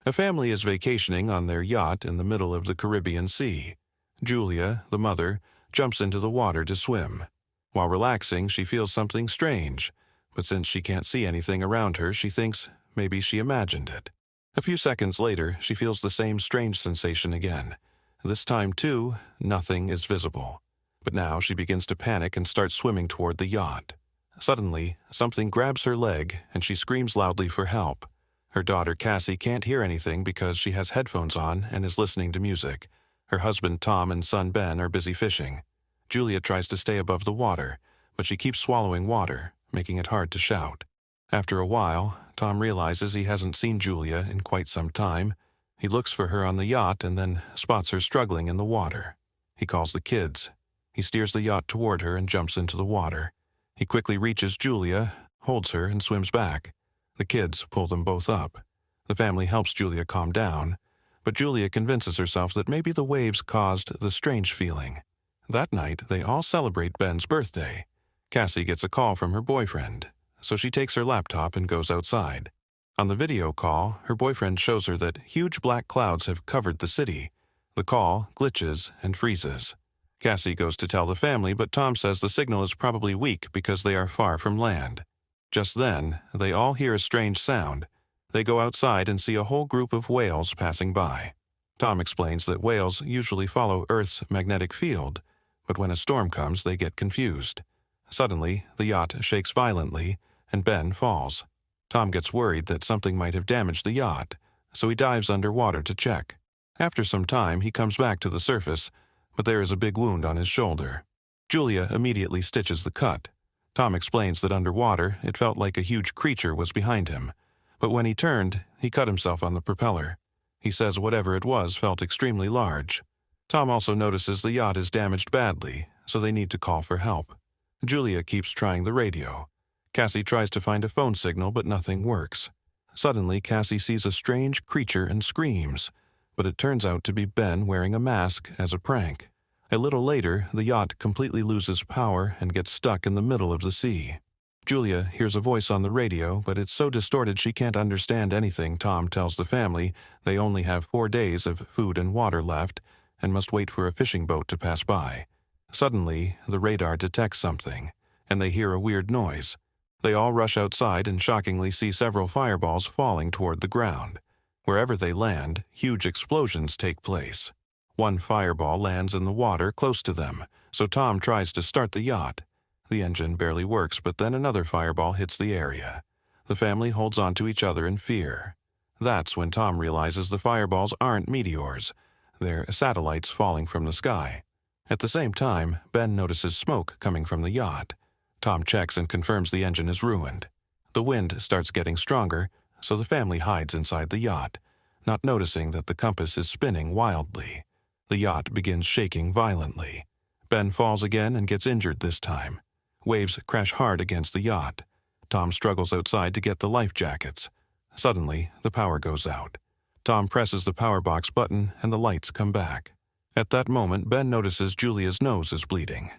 A family is vacationing on their yacht in the middle of the Caribbean Sea. Julia, the mother, jumps into the water to swim. While relaxing, she feels something strange, but since she can't see anything around her, she thinks maybe she imagined it. A few seconds later, she feels the same strange sensation again. This time, too, nothing is visible. But now she begins to panic and starts swimming toward the yacht. Suddenly, something grabs her leg and she screams loudly for help. Her daughter Cassie can't hear anything because she has headphones on and is listening to music. Her husband Tom and son Ben are busy fishing. Julia tries to stay above the water, but she keeps swallowing water, making it hard to shout. After a while, Tom realizes he hasn't seen Julia in quite some time. He looks for her on the yacht and then spots her struggling in the water. He calls the kids. He steers the yacht toward her and jumps into the water. He quickly reaches Julia, holds her, and swims back. The kids pull them both up. The family helps Julia calm down, but Julia convinces herself that maybe the waves caused the strange feeling. That night, they all celebrate Ben's birthday. Cassie gets a call from her boyfriend, so she takes her laptop and goes outside. On the video call, her boyfriend shows her that huge black clouds have covered the city. The call glitches and freezes. Cassie goes to tell the family, but Tom says the signal is probably weak because they are far from land. Just then, they all hear a strange sound. They go outside and see a whole group of whales passing by. Tom explains that whales usually follow Earth's magnetic field, but when a storm comes, they get confused. Suddenly, the yacht shakes violently, and Ben falls. Tom gets worried that something might have damaged the yacht, so he dives underwater to check. After some time, he comes back to the surface, but there is a big wound on his shoulder. Julia immediately stitches the cut. Tom explains that underwater, it felt like a huge creature was behind him, but when he turned, he cut himself on the propeller. He says whatever it was felt extremely large. Tom also notices the yacht is damaged badly, so they need to call for help. Julia keeps trying the radio. Cassie tries to find a phone signal, but nothing works. Suddenly, Cassie sees a strange creature and screams, but it turns out to be Ben wearing a mask as a prank. A little later, the yacht completely loses power and gets stuck in the middle of the sea. Julia hears a voice on the radio, but it's so distorted she can't understand anything. Tom tells the family they only have 4 days of food and water left and must wait for a fishing boat to pass by. Suddenly, the radar detects something, and they hear a weird noise. They all rush outside and shockingly see several fireballs falling toward the ground. Wherever they land, huge explosions take place. One fireball lands in the water close to them, so Tom tries to start the yacht. The engine barely works, but then another fireball hits the area. The family holds on to each other in fear. That's when Tom realizes the fireballs aren't meteors. They're satellites falling from the sky. At the same time, Ben notices smoke coming from the yacht. Tom checks and confirms the engine is ruined. The wind starts getting stronger, so the family hides inside the yacht, not noticing that the compass is spinning wildly. The yacht begins shaking violently. Ben falls again and gets injured this time. Waves crash hard against the yacht. Tom struggles outside to get the life jackets. Suddenly, the power goes out. Tom presses the power box button and the lights come back. At that moment, Ben notices Julia's nose is bleeding.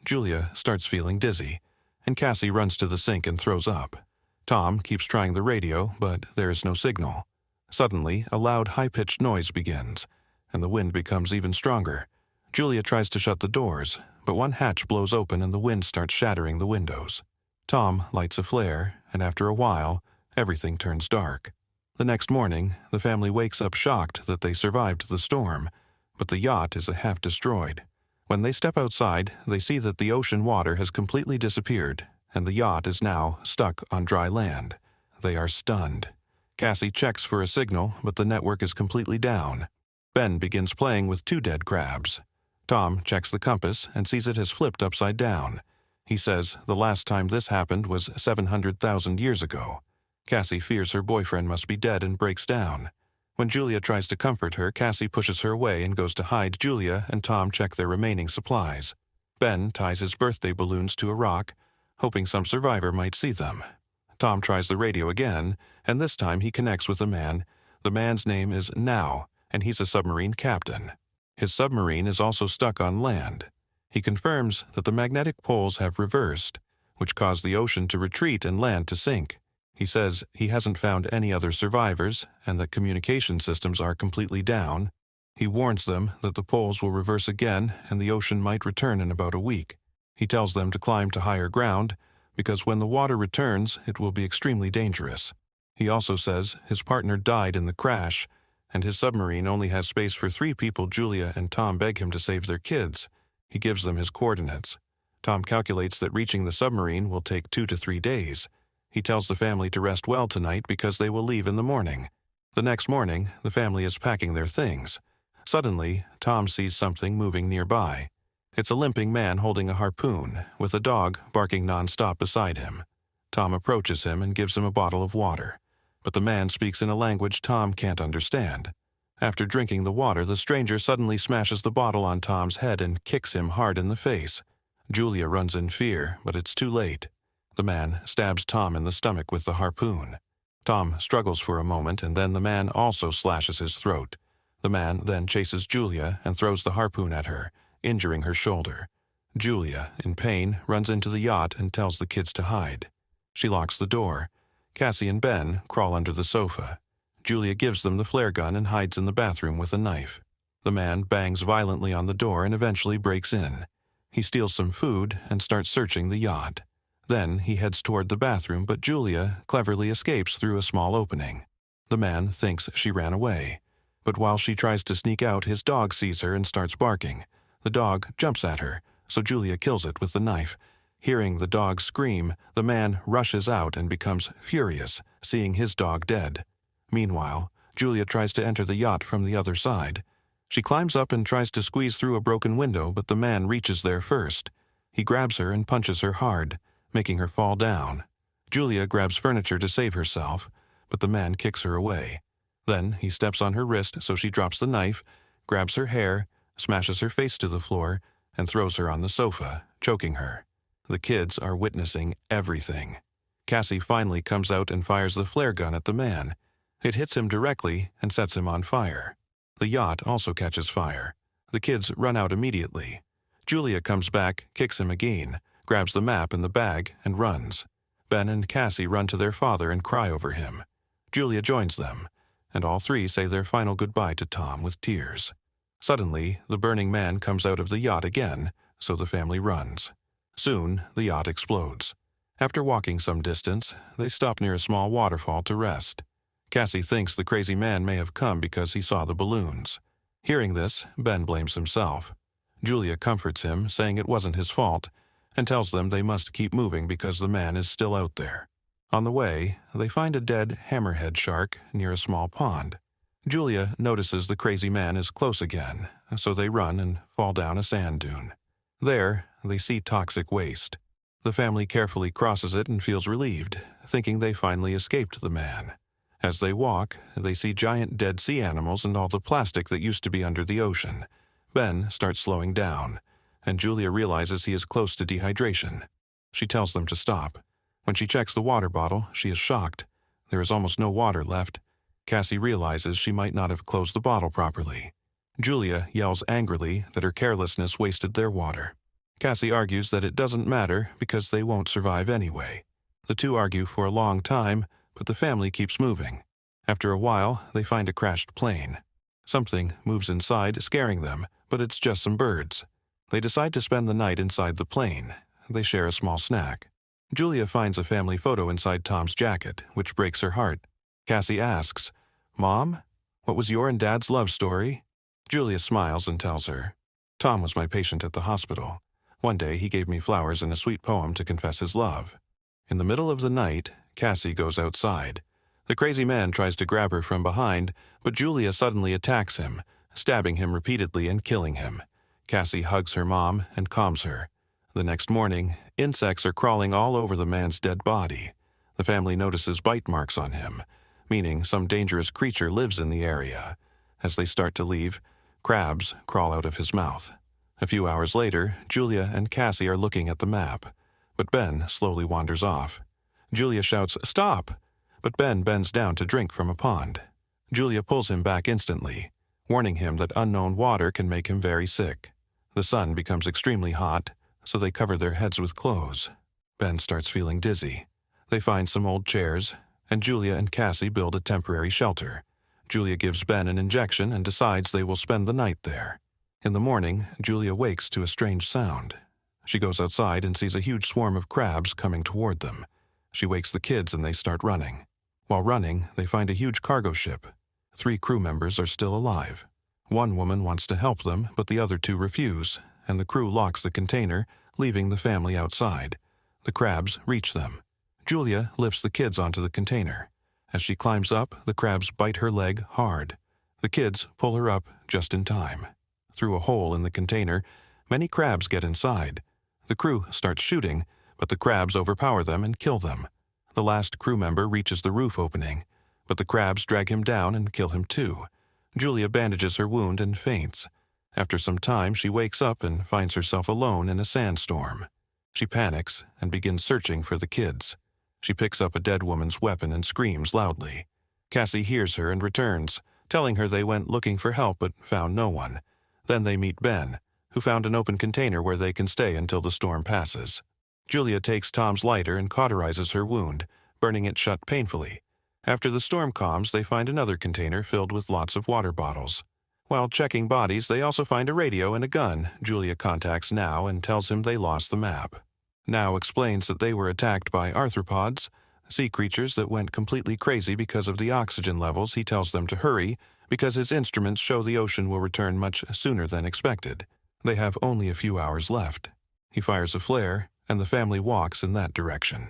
Julia starts feeling dizzy, and Cassie runs to the sink and throws up. Tom keeps trying the radio, but there is no signal. Suddenly, a loud, high-pitched noise begins, and the wind becomes even stronger. Julia tries to shut the doors, but one hatch blows open and the wind starts shattering the windows. Tom lights a flare, and after a while, everything turns dark. The next morning, the family wakes up shocked that they survived the storm, but the yacht is half destroyed. When they step outside, they see that the ocean water has completely disappeared, and the yacht is now stuck on dry land. They are stunned. Cassie checks for a signal, but the network is completely down. Ben begins playing with 2 dead crabs. Tom checks the compass and sees it has flipped upside down. He says the last time this happened was 700,000 years ago. Cassie fears her boyfriend must be dead and breaks down. When Julia tries to comfort her, Cassie pushes her away and goes to hide. Julia and Tom check their remaining supplies. Ben ties his birthday balloons to a rock, hoping some survivor might see them. Tom tries the radio again, and this time he connects with a man. The man's name is Now, and he's a submarine captain. His submarine is also stuck on land. He confirms that the magnetic poles have reversed, which caused the ocean to retreat and land to sink. He says he hasn't found any other survivors and that communication systems are completely down. He warns them that the poles will reverse again and the ocean might return in about a week. He tells them to climb to higher ground because when the water returns, it will be extremely dangerous. He also says his partner died in the crash and his submarine only has space for 3 people. Julia and Tom beg him to save their kids. He gives them his coordinates. Tom calculates that reaching the submarine will take 2 to 3 days. He tells the family to rest well tonight because they will leave in the morning. The next morning, the family is packing their things. Suddenly, Tom sees something moving nearby. It's a limping man holding a harpoon, with a dog barking nonstop beside him. Tom approaches him and gives him a bottle of water, but the man speaks in a language Tom can't understand. After drinking the water, the stranger suddenly smashes the bottle on Tom's head and kicks him hard in the face. Julia runs in fear, but it's too late. The man stabs Tom in the stomach with the harpoon. Tom struggles for a moment, and then the man also slashes his throat. The man then chases Julia and throws the harpoon at her, injuring her shoulder. Julia, in pain, runs into the yacht and tells the kids to hide. She locks the door. Cassie and Ben crawl under the sofa. Julia gives them the flare gun and hides in the bathroom with a knife. The man bangs violently on the door and eventually breaks in. He steals some food and starts searching the yacht. Then he heads toward the bathroom, but Julia cleverly escapes through a small opening. The man thinks she ran away, but while she tries to sneak out, his dog sees her and starts barking. The dog jumps at her, so Julia kills it with the knife. Hearing the dog scream, the man rushes out and becomes furious, seeing his dog dead. Meanwhile, Julia tries to enter the yacht from the other side. She climbs up and tries to squeeze through a broken window, but the man reaches there first. He grabs her and punches her hard, making her fall down. Julia grabs furniture to save herself, but the man kicks her away. Then he steps on her wrist so she drops the knife, grabs her hair, smashes her face to the floor, and throws her on the sofa, choking her. The kids are witnessing everything. Cassie finally comes out and fires the flare gun at the man. It hits him directly and sets him on fire. The yacht also catches fire. The kids run out immediately. Julia comes back, kicks him again, grabs the map and the bag, and runs. Ben and Cassie run to their father and cry over him. Julia joins them, and all 3 say their final goodbye to Tom with tears. Suddenly, the burning man comes out of the yacht again, so the family runs. Soon, the yacht explodes. After walking some distance, they stop near a small waterfall to rest. Cassie thinks the crazy man may have come because he saw the balloons. Hearing this, Ben blames himself. Julia comforts him, saying it wasn't his fault, and tells them they must keep moving because the man is still out there. On the way, they find a dead hammerhead shark near a small pond. Julia notices the crazy man is close again, so they run and fall down a sand dune. There, they see toxic waste. The family carefully crosses it and feels relieved, thinking they finally escaped the man. As they walk, they see giant dead sea animals and all the plastic that used to be under the ocean. Ben starts slowing down, and Julia realizes he is close to dehydration. She tells them to stop. When she checks the water bottle, she is shocked. There is almost no water left. Cassie realizes she might not have closed the bottle properly. Julia yells angrily that her carelessness wasted their water. Cassie argues that it doesn't matter because they won't survive anyway. The 2 argue for a long time, but the family keeps moving. After a while, they find a crashed plane. Something moves inside, scaring them, but it's just some birds. They decide to spend the night inside the plane. They share a small snack. Julia finds a family photo inside Tom's jacket, which breaks her heart. Cassie asks, "Mom, what was your and Dad's love story?" Julia smiles and tells her, "Tom was my patient at the hospital. One day he gave me flowers and a sweet poem to confess his love." In the middle of the night, Cassie goes outside. The crazy man tries to grab her from behind, but Julia suddenly attacks him, stabbing him repeatedly and killing him. Cassie hugs her mom and calms her. The next morning, insects are crawling all over the man's dead body. The family notices bite marks on him, meaning some dangerous creature lives in the area. As they start to leave, crabs crawl out of his mouth. A few hours later, Julia and Cassie are looking at the map, but Ben slowly wanders off. Julia shouts, "Stop!" but Ben bends down to drink from a pond. Julia pulls him back instantly, warning him that unknown water can make him very sick. The sun becomes extremely hot, so they cover their heads with clothes. Ben starts feeling dizzy. They find some old chairs, and Julia and Cassie build a temporary shelter. Julia gives Ben an injection and decides they will spend the night there. In the morning, Julia wakes to a strange sound. She goes outside and sees a huge swarm of crabs coming toward them. She wakes the kids and they start running. While running, they find a huge cargo ship. 3 crew members are still alive. One woman wants to help them, but the other 2 refuse, and the crew locks the container, leaving the family outside. The crabs reach them. Julia lifts the kids onto the container. As she climbs up, the crabs bite her leg hard. The kids pull her up just in time. Through a hole in the container, many crabs get inside. The crew starts shooting, but the crabs overpower them and kill them. The last crew member reaches the roof opening, but the crabs drag him down and kill him too. Julia bandages her wound and faints. After some time, she wakes up and finds herself alone in a sandstorm. She panics and begins searching for the kids. She picks up a dead woman's weapon and screams loudly. Cassie hears her and returns, telling her they went looking for help but found no one. Then they meet Ben, who found an open container where they can stay until the storm passes. Julia takes Tom's lighter and cauterizes her wound, burning it shut painfully. After the storm calms, they find another container filled with lots of water bottles. While checking bodies, they also find a radio and a gun. Julia contacts Now and tells him they lost the map. Now explains that they were attacked by arthropods, sea creatures that went completely crazy because of the oxygen levels. He tells them to hurry, because his instruments show the ocean will return much sooner than expected. They have only a few hours left. He fires a flare, and the family walks in that direction.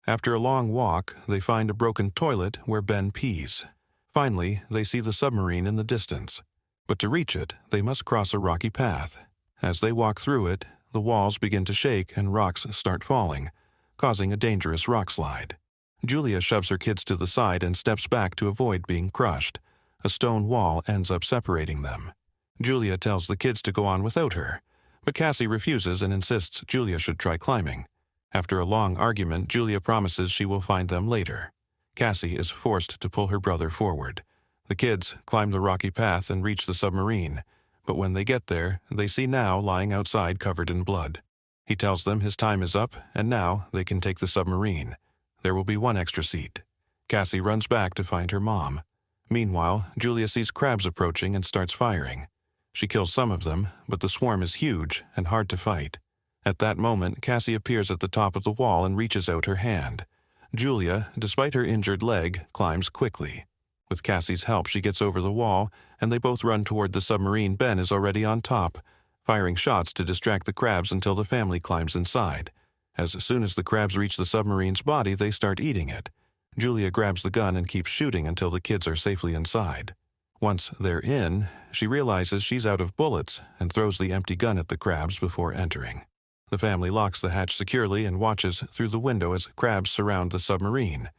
After a long walk, they find a broken toilet where Ben pees. Finally, they see the submarine in the distance. But to reach it, they must cross a rocky path. As they walk through it, the walls begin to shake and rocks start falling, causing a dangerous rock slide. Julia shoves her kids to the side and steps back to avoid being crushed. A stone wall ends up separating them. Julia tells the kids to go on without her, but Cassie refuses and insists Julia should try climbing. After a long argument, Julia promises she will find them later. Cassie is forced to pull her brother forward. The kids climb the rocky path and reach the submarine, but when they get there, they see Now lying outside covered in blood. He tells them his time is up, and now they can take the submarine. There will be one extra seat. Cassie runs back to find her mom. Meanwhile, Julia sees crabs approaching and starts firing. She kills some of them, but the swarm is huge and hard to fight. At that moment, Cassie appears at the top of the wall and reaches out her hand. Julia, despite her injured leg, climbs quickly. With Cassie's help, she gets over the wall, and they both run toward the submarine. Ben is already on top, firing shots to distract the crabs until the family climbs inside. As soon as the crabs reach the submarine's body, they start eating it. Julia grabs the gun and keeps shooting until the kids are safely inside. Once they're in, she realizes she's out of bullets and throws the empty gun at the crabs before entering. The family locks the hatch securely and watches through the window as crabs surround the submarine.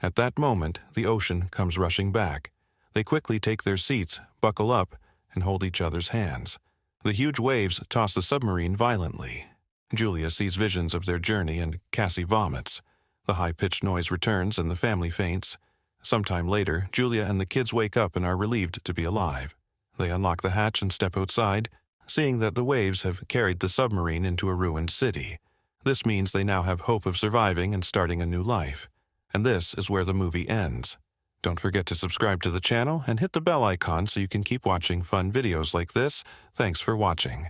At that moment, the ocean comes rushing back. They quickly take their seats, buckle up, and hold each other's hands. The huge waves toss the submarine violently. Julia sees visions of their journey and Cassie vomits. The high-pitched noise returns and the family faints. Sometime later, Julia and the kids wake up and are relieved to be alive. They unlock the hatch and step outside, seeing that the waves have carried the submarine into a ruined city. This means they now have hope of surviving and starting a new life. And this is where the movie ends. Don't forget to subscribe to the channel and hit the bell icon so you can keep watching fun videos like this. Thanks for watching.